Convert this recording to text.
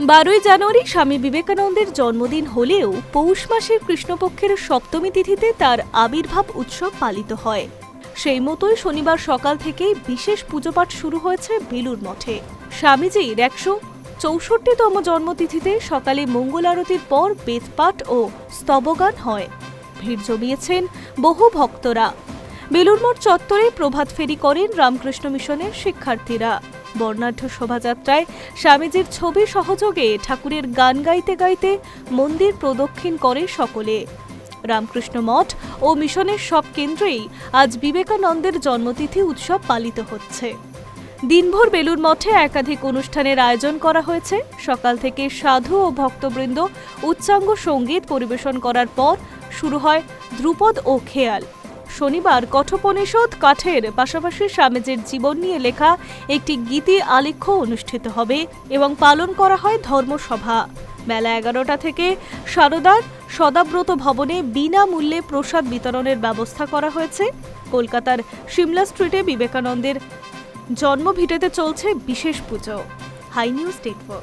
12ই জানুয়ারি স্বামী বিবেকানন্দের জন্মদিন হলেও পৌষ মাসের কৃষ্ণপক্ষের সপ্তমী তিথিতে তার আবির্ভাব উৎসব পালিত হয়। সেই মতোই শনিবার সকাল থেকেই বিশেষ পুজোপাঠ শুরু হয়েছে বেলুর মঠে। স্বামীজির 164তম জন্মতিথিতে সকালে মঙ্গল আরতির পর বেদপাঠ ও স্তবগান হয়। ভিড় জমিয়েছেন বহু ভক্তরা। বেলুর মঠ চত্বরে প্রভাত ফেরি করেন রামকৃষ্ণ মিশনের শিক্ষার্থীরা। বর্ণাঢ্য শোভাযাত্রায় স্বামীজির ছবি সহযোগে ঠাকুরের গান গাইতে গাইতে মন্দির প্রদক্ষিণ করে সকলে। রামকৃষ্ণ মঠ ও মিশনের সব কেন্দ্রেই আজ বিবেকানন্দের জন্মতিথি উৎসব পালিত হচ্ছে। দিনভর বেলুর মঠে একাধিক অনুষ্ঠানের আয়োজন করা হয়েছে। সকাল থেকে সাধু ও ভক্তবৃন্দ উচ্চাঙ্গ সঙ্গীত পরিবেশন করার পর শুরু হয় ধ্রুপদ ও খেয়াল। শনিবার কঠোপনিষদ কাঠের পাশাপাশি স্বামীজির জীবন নিয়ে লেখা একটি গীতি আলেখ্য অনুষ্ঠিত হবে এবং পালন করা হয় ধর্মসভা। বেলা 11টা থেকে সারদার সদাব্রত ভবনে বিনামূল্যে প্রসাদ বিতরণের ব্যবস্থা করা হয়েছে। কলকাতার সিমলা স্ট্রিটে বিবেকানন্দের জন্মভিটেতে চলছে বিশেষ পুজো। Hi news 24।